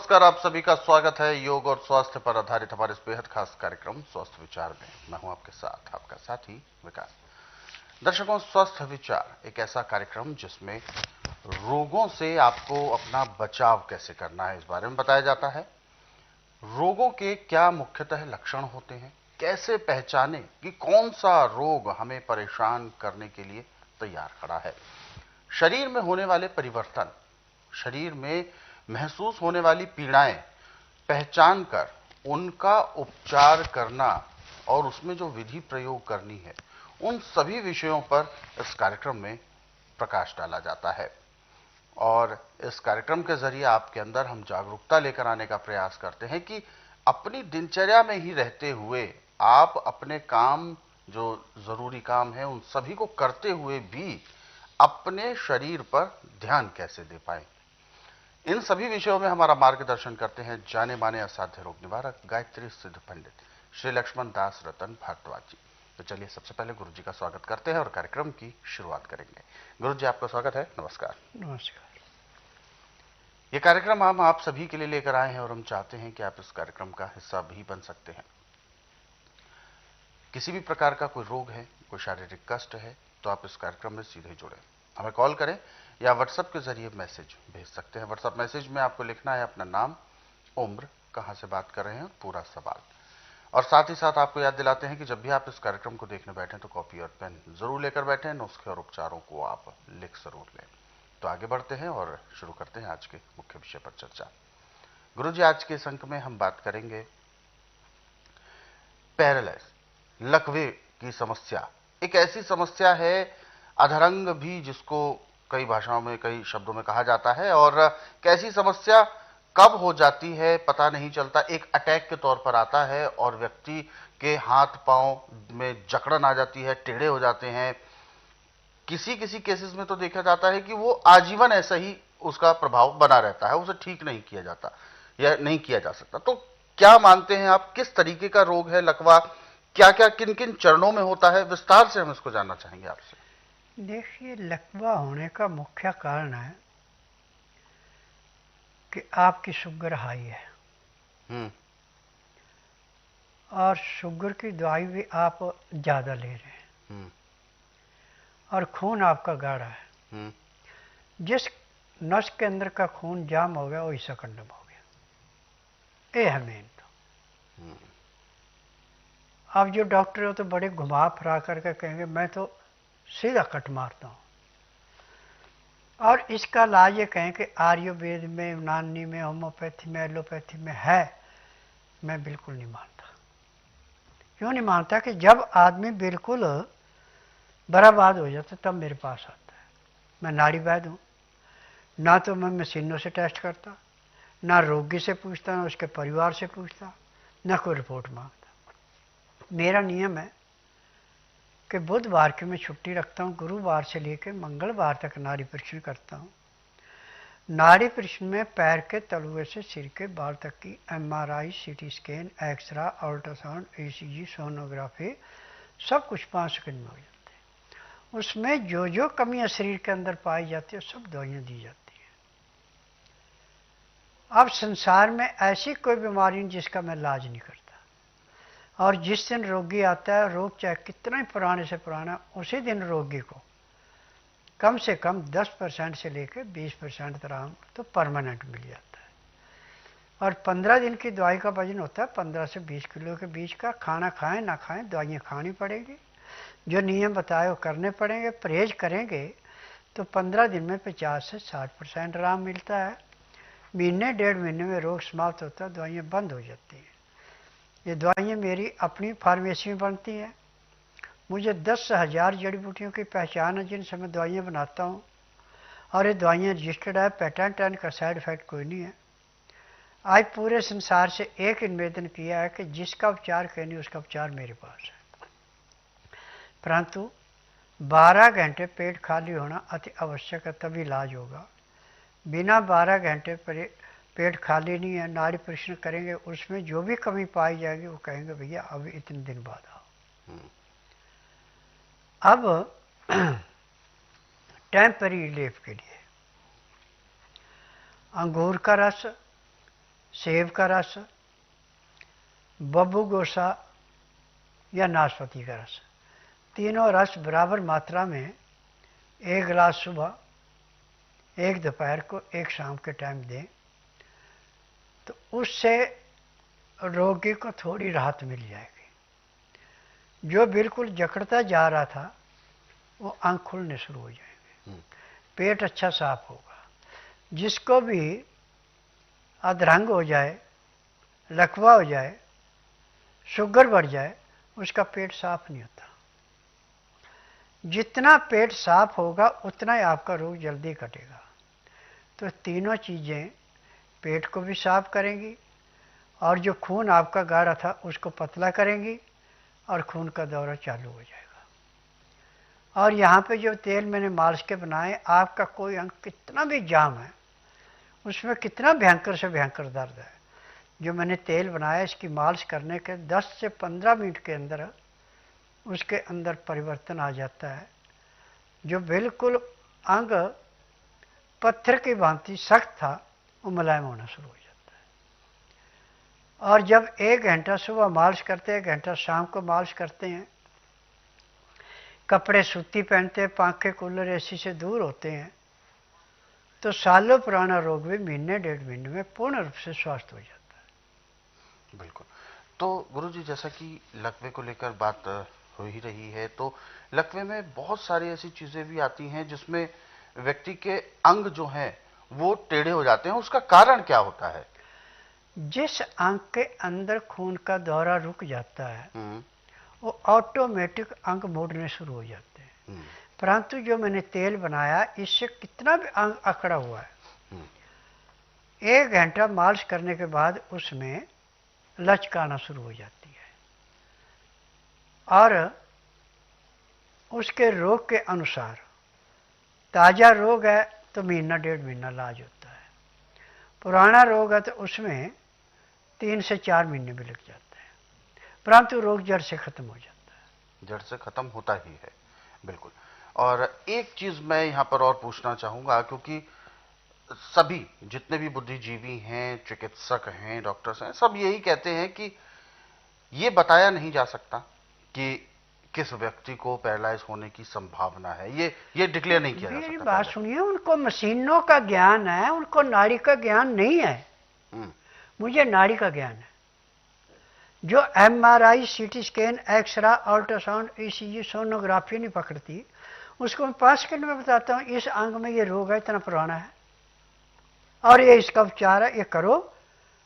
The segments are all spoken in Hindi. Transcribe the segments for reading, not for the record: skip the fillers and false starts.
नमस्कार, आप सभी का स्वागत है योग और स्वास्थ्य पर आधारित हमारे इस बेहद खास कार्यक्रम स्वस्थ विचार में। मैं हूं आपके साथ आपका साथी विकास। दर्शकों, स्वस्थ विचार एक ऐसा कार्यक्रम जिसमें रोगों से आपको अपना बचाव कैसे करना है इस बारे में बताया जाता है। रोगों के क्या मुख्यतः लक्षण होते हैं, कैसे पहचाने कि कौन सा रोग हमें परेशान करने के लिए तैयार खड़ा है, शरीर में होने वाले परिवर्तन, शरीर में महसूस होने वाली पीड़ाएं पहचान कर उनका उपचार करना और उसमें जो विधि प्रयोग करनी है, उन सभी विषयों पर इस कार्यक्रम में प्रकाश डाला जाता है। और इस कार्यक्रम के जरिए आपके अंदर हम जागरूकता लेकर आने का प्रयास करते हैं कि अपनी दिनचर्या में ही रहते हुए आप अपने काम, जो जरूरी काम है, उन सभी को करते हुए भी अपने शरीर पर ध्यान कैसे दे पाए। इन सभी विषयों में हमारा मार्गदर्शन करते हैं जाने माने असाध्य रोग निवारक गायत्री सिद्ध पंडित श्री लक्ष्मण दास रतन भारद्वाज जी। तो चलिए सबसे पहले गुरु जी का स्वागत करते हैं और कार्यक्रम की शुरुआत करेंगे। गुरु जी, आपका स्वागत है। नमस्कार। नमस्कार। ये कार्यक्रम हम आप सभी के लिए लेकर आए हैं और हम चाहते हैं कि आप इस कार्यक्रम का हिस्सा भी बन सकते हैं। किसी भी प्रकार का कोई रोग है, कोई शारीरिक कष्ट है, तो आप इस कार्यक्रम में सीधे जुड़े, हमें कॉल करें या व्हाट्सएप के जरिए मैसेज भेज सकते हैं। व्हाट्सएप मैसेज में आपको लिखना है अपना नाम, उम्र, कहां से बात कर रहे हैं, पूरा सवाल। और साथ ही साथ आपको याद दिलाते हैं कि जब भी आप इस कार्यक्रम को देखने बैठें तो कॉपी और पेन जरूर लेकर बैठें, नुस्खे और उपचारों को आप लिख जरूर लें। तो आगे बढ़ते हैं और शुरू करते हैं आज के मुख्य विषय पर चर्चा। गुरु जी, आज के इस अंक में हम बात करेंगे पैरालाइज, लकवे की समस्या। एक ऐसी समस्या है, अधरंग भी जिसको कई भाषाओं में, कई शब्दों में कहा जाता है, और कैसी समस्या कब हो जाती है पता नहीं चलता। एक अटैक के तौर पर आता है और व्यक्ति के हाथ पांव में जकड़न आ जाती है, टेढ़े हो जाते हैं। किसी किसी केसेस में तो देखा जाता है कि वो आजीवन ऐसा ही उसका प्रभाव बना रहता है, उसे ठीक नहीं किया जाता या नहीं किया जा सकता। तो क्या मानते हैं आप, किस तरीके का रोग है लकवा, क्या क्या किन किन चरणों में होता है, विस्तार से हम इसको जानना चाहेंगे आपसे। देखिए, लकवा होने का मुख्य कारण है कि आपकी शुगर हाई है और शुगर की दवाई भी आप ज़्यादा ले रहे हैं और खून आपका गाढ़ा है। जिस नस के अंदर का खून जाम हो गया वही सकंडम हो गया। ये है मेन। तो अब जो डॉक्टर हो तो बड़े घुमा फिरा करके कहेंगे मैं तो सीधा कट मारता हूँ, और इसका इलाज ये कहें कि आयुर्वेद में, यूनानी में, होम्योपैथी में, एलोपैथी में है। मैं बिल्कुल नहीं मानता। क्यों नहीं मानता कि जब आदमी बिल्कुल बर्बाद हो जाता तब मेरे पास आता है। मैं नाड़ी वैद्य हूँ, ना तो मैं मशीनों से टेस्ट करता, ना रोगी से पूछता, ना उसके परिवार से पूछता, ना कोई रिपोर्ट मांगता। मेरा नियम है कि बुधवार की मैं छुट्टी रखता हूँ, गुरुवार से लेकर मंगलवार तक नाड़ी परीक्षण करता हूँ। नाड़ी परीक्षण में पैर के तलुए से सिर के बाल तक की MRI, CT scan, X-ray, ultrasound, ECG, sonography, सब कुछ 5 सेकंड में हो जाते हैं। उसमें जो जो कमियां शरीर के अंदर पाई जाती है सब दवाइयाँ दी जाती हैं। अब संसार में ऐसी कोई बीमारी नहीं जिसका मैं इलाज नहीं करता, और जिस दिन रोगी आता है, रोग चाहे कितना ही पुराने से पुराना, उसी दिन रोगी को कम से कम 10% से लेकर 20% आराम तो परमानेंट मिल जाता है। और 15 दिन की दवाई का वजन होता है 15 से 20 किलो के बीच का। खाना खाएं ना खाएं, दवाइयाँ खानी पड़ेगी, जो नियम बताए वो करने पड़ेंगे। परहेज करेंगे तो 15 दिन में 50 से 60% आराम मिलता है। महीने 1.5 महीने में रोग समाप्त होता है, दवाइयाँ बंद हो जाती हैं। ये दवाइयाँ मेरी अपनी फार्मेसी में बनती हैं। मुझे 10,000 जड़ी बूटियों की पहचान है जिनसे मैं दवाइयाँ बनाता हूँ, और ये दवाइयाँ रजिस्टर्ड है, पेटेंट है, इनका साइड इफेक्ट कोई नहीं है। आज पूरे संसार से एक निवेदन किया है कि जिसका उपचार कहीं नहीं उसका उपचार मेरे पास है, परंतु 12 घंटे पेट खाली होना अति आवश्यक है, तभी इलाज होगा। बिना 12 घंटे पेट खाली नहीं है, नाड़ी परीक्षण करेंगे, उसमें जो भी कमी पाई जाएगी वो कहेंगे भैया अभी इतने दिन बाद आओ। अब टेम्पररी रिलीफ के लिए अंगूर का रस, सेब का रस, बब्बू गोसा या नाशपाती का रस, तीनों रस बराबर मात्रा में 1 गिलास सुबह, 1 दोपहर को, 1 शाम के टाइम दें तो उससे रोगी को थोड़ी राहत मिल जाएगी। जो बिल्कुल जकड़ता जा रहा था वो आंख खुलने शुरू हो जाएंगे, पेट अच्छा साफ होगा। जिसको भी अधरंग हो जाए, लकवा हो जाए, शुगर बढ़ जाए, उसका पेट साफ नहीं होता। जितना पेट साफ होगा उतना ही आपका रोग जल्दी कटेगा। तो तीनों चीज़ें पेट को भी साफ करेंगी और जो खून आपका गाढ़ा था उसको पतला करेंगी और खून का दौरा चालू हो जाएगा। और यहाँ पे जो तेल मैंने मालिश के बनाए, आपका कोई अंग कितना भी जाम है, उसमें कितना भयंकर से भयंकर दर्द है, जो मैंने तेल बनाया इसकी मालिश करने के 10 से 15 मिनट के अंदर उसके अंदर परिवर्तन आ जाता है। जो बिल्कुल अंग पत्थर की भांति सख्त था वो मुलायम होना शुरू हो जाता है। और जब 1 घंटा सुबह मालिश करते हैं, 1 घंटा शाम को मालिश करते हैं, कपड़े सूती पहनते हैं, पंखे कूलर एसी से दूर होते हैं, तो सालों पुराना रोग भी महीने 1.5 महीने में पूर्ण रूप से स्वस्थ हो जाता है। बिल्कुल। तो गुरुजी, जैसा कि लकवे को लेकर बात हो ही रही है, तो लकवे में बहुत सारी ऐसी चीजें भी आती हैं जिसमें व्यक्ति के अंग जो हैं वो टेढ़े हो जाते हैं। उसका कारण क्या होता है? जिस अंग के अंदर खून का दौरा रुक जाता है वो ऑटोमेटिक अंग मोड़ने शुरू हो जाते हैं। परंतु जो मैंने तेल बनाया इससे कितना भी अंग अकड़ा हुआ है, 1 घंटा मालिश करने के बाद उसमें लचक आना शुरू हो जाती है और उसके रोग के अनुसार, ताज़ा रोग है तो महीना 1.5 महीना इलाज होता है, पुराना रोग है तो उसमें 3 से 4 महीने भी लग जाते हैं, परंतु रोग जड़ से खत्म हो जाता है। जड़ से खत्म होता ही है, बिल्कुल। और एक चीज मैं यहाँ पर और पूछना चाहूंगा, क्योंकि सभी जितने भी बुद्धिजीवी हैं, चिकित्सक हैं, डॉक्टर्स हैं, सब यही कहते हैं कि ये बताया नहीं जा सकता कि किस व्यक्ति को पैरालाइज होने की संभावना है। ये डिक्लेयर नहीं किया जा सकता। मेरी बात सुनिए, उनको मशीनों का ज्ञान है, उनको नाड़ी का ज्ञान नहीं है। मुझे नाड़ी का ज्ञान है। जो MRI, CT scan, X-ray, ultrasound, ECG, sonography नहीं पकड़ती, उसको मैं 5 सेकंड में बताता हूँ इस अंग में ये रोग है, इतना पुराना है और ये इसका उपचार है, ये करो,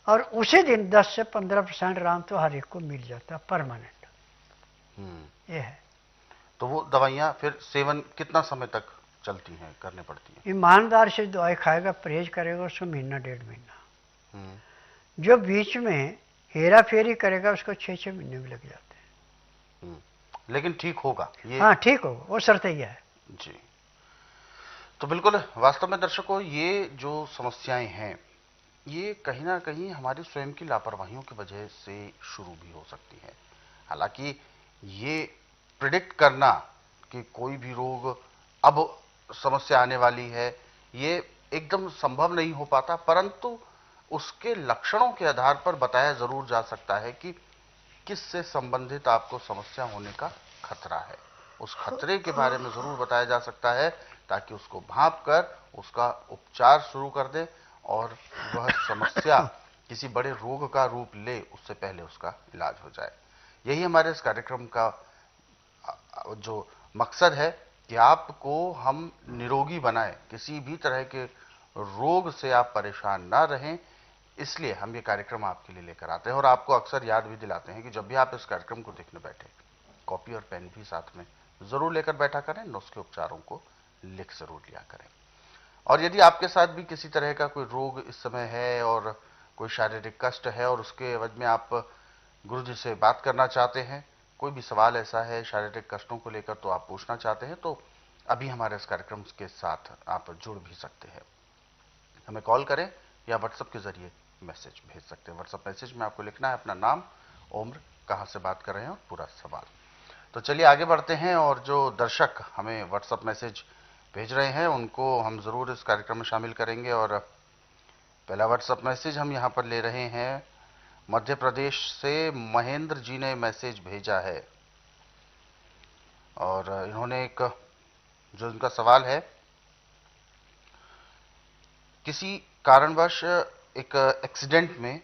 और उसी दिन 10 से 15% आराम तो हर एक को मिल जाता है, परमानेंट। ये है। तो वो दवाइयाँ फिर सेवन कितना समय तक चलती हैं, करने पड़ती हैं? ईमानदार से दवाई खाएगा, परहेज करेगा, उसको महीना 1.5 महीना। जो बीच में हेरा फेरी करेगा उसको 6-6 महीने भी लग जाते हैं। लेकिन ठीक होगा ये? हाँ, ठीक होगा, वो शर्त ही है जी। तो बिल्कुल, वास्तव में दर्शकों, ये जो समस्याएं हैं ये कहीं ना कहीं हमारी स्वयं की लापरवाहियों की वजह से शुरू भी हो सकती है। हालांकि ये प्रिडिक्ट करना कि कोई भी रोग अब समस्या आने वाली है, ये एकदम संभव नहीं हो पाता, परंतु उसके लक्षणों के आधार पर बताया जरूर जा सकता है कि किससे संबंधित आपको समस्या होने का खतरा है। उस खतरे के बारे में जरूर बताया जा सकता है ताकि उसको भांप कर उसका उपचार शुरू कर दे और वह समस्या किसी बड़े रोग का रूप ले उससे पहले उसका इलाज हो जाए। यही हमारे इस कार्यक्रम का जो मकसद है कि आपको हम निरोगी बनाएं, किसी भी तरह के रोग से आप परेशान ना रहें। इसलिए हम ये कार्यक्रम आपके लिए लेकर आते हैं और आपको अक्सर याद भी दिलाते हैं कि जब भी आप इस कार्यक्रम को देखने बैठे, कॉपी और पेन भी साथ में जरूर लेकर बैठा करें, नुस्खे उपचारों को लिख जरूर लिया करें। और यदि आपके साथ भी किसी तरह का कोई रोग इस समय है और कोई शारीरिक कष्ट है और उसके एवज में आप गुरुजी से बात करना चाहते हैं, कोई भी सवाल ऐसा है शारीरिक कष्टों को लेकर तो आप पूछना चाहते हैं, तो अभी हमारे इस कार्यक्रम के साथ आप जुड़ भी सकते हैं। हमें कॉल करें या व्हाट्सएप के जरिए मैसेज भेज सकते हैं। व्हाट्सएप मैसेज में आपको लिखना है अपना नाम, उम्र, कहां से बात कर रहे हैं और पूरा सवाल। तो चलिए आगे बढ़ते हैं और जो दर्शक हमें व्हाट्सएप मैसेज भेज रहे हैं उनको हम जरूर इस कार्यक्रम में शामिल करेंगे। और पहला व्हाट्सएप मैसेज हम यहां पर ले रहे हैं। मध्य प्रदेश से महेंद्र जी ने मैसेज भेजा है और इन्होंने जो इनका सवाल है, किसी कारणवश एक एक्सीडेंट में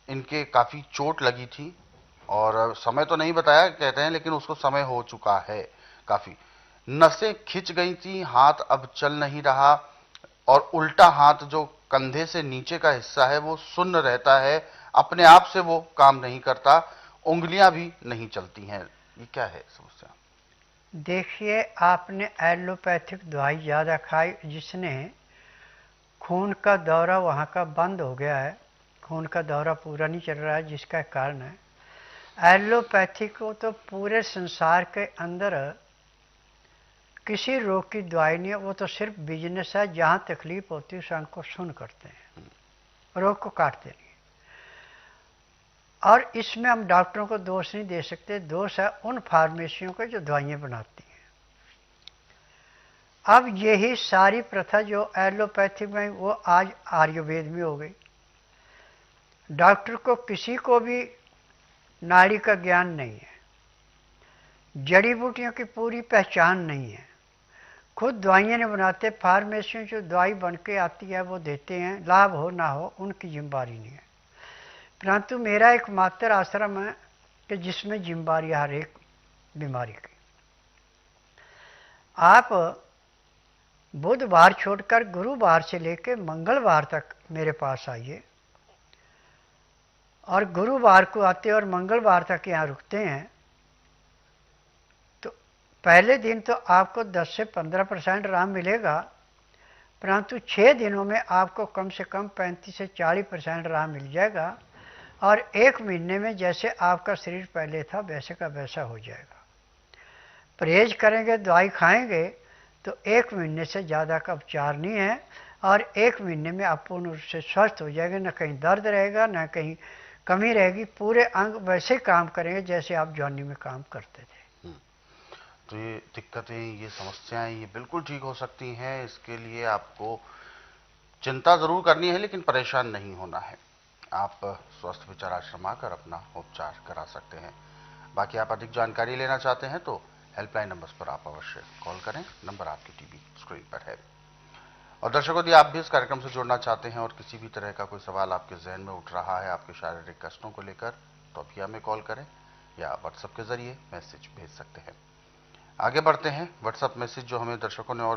इनके काफी चोट लगी थी और समय तो नहीं बताया कहते हैं, लेकिन उसको समय हो चुका है काफी। नसें खिंच गई थी, हाथ अब चल नहीं रहा और उल्टा हाथ जो कंधे से नीचे का हिस्सा है वो सुन्न रहता है, अपने आप से वो काम नहीं करता, उंगलियां भी नहीं चलती हैं। ये क्या है समस्या? देखिए, आपने एलोपैथिक दवाई ज़्यादा खाई, जिसने खून का दौरा वहाँ का बंद हो गया है, खून का दौरा पूरा नहीं चल रहा है, जिसका कारण है एलोपैथी को तो पूरे संसार के अंदर किसी रोग की दवाई नहीं है, वो तो सिर्फ बिजनेस है। जहाँ तकलीफ होती है उस अंग को सुन करते हैं, रोग को काटते नहीं। और इसमें हम डॉक्टरों को दोष नहीं दे सकते, दोष है उन फार्मेसियों को जो दवाइयाँ बनाती हैं। अब यही सारी प्रथा जो एलोपैथी में, वो आज आयुर्वेद में हो गई। डॉक्टर को किसी को भी नाड़ी का ज्ञान नहीं है, जड़ी बूटियों की पूरी पहचान नहीं है, खुद दवाइयाँ नहीं बनाते। फार्मेसियों जो दवाई बन के आती है वो देते हैं, लाभ हो ना हो उनकी जिम्मेदारी नहीं है। परंतु मेरा एक मात्र आश्रम है कि जिसमें जिम्मेदारी हर एक बीमारी की। आप बुधवार छोड़कर गुरुवार से लेकर मंगलवार तक मेरे पास आइए और गुरुवार को आते और मंगलवार तक यहाँ रुकते हैं, तो पहले दिन तो आपको 10 से 15% आराम मिलेगा, परंतु 6 दिनों में आपको कम से कम 35 से 40% आराम मिल जाएगा और 1 महीने में जैसे आपका शरीर पहले था वैसे का वैसा हो जाएगा। परहेज करेंगे, दवाई खाएंगे तो 1 महीने से ज़्यादा का उपचार नहीं है और 1 महीने में आप पूर्ण रूप से स्वस्थ हो जाएंगे। न कहीं दर्द रहेगा, न कहीं कमी रहेगी, पूरे अंग वैसे काम करेंगे जैसे आप जवानी में काम करते थे। तो ये दिक्कतें, ये समस्याएं, ये बिल्कुल ठीक हो सकती हैं। इसके लिए आपको चिंता जरूर करनी है लेकिन परेशान नहीं होना है। आप स्वस्थ विचार आश्रम आकर अपना उपचार करा सकते हैं। बाकी आप अधिक जानकारी लेना चाहते हैं तो हेल्पलाइन नंबर्स पर आप अवश्य कॉल करें, नंबर आपकी टीवी स्क्रीन पर है। और दर्शकों, यदि आप भी इस कार्यक्रम से जुड़ना चाहते हैं और किसी भी तरह का कोई सवाल आपके जहन में उठ रहा है आपके शारीरिक कष्टों को लेकर, तो अभी हमें कॉल करें या व्हाट्सएप के जरिए मैसेज भेज सकते हैं। आगे बढ़ते हैं। व्हाट्सएप मैसेज जो हमें दर्शकों ने और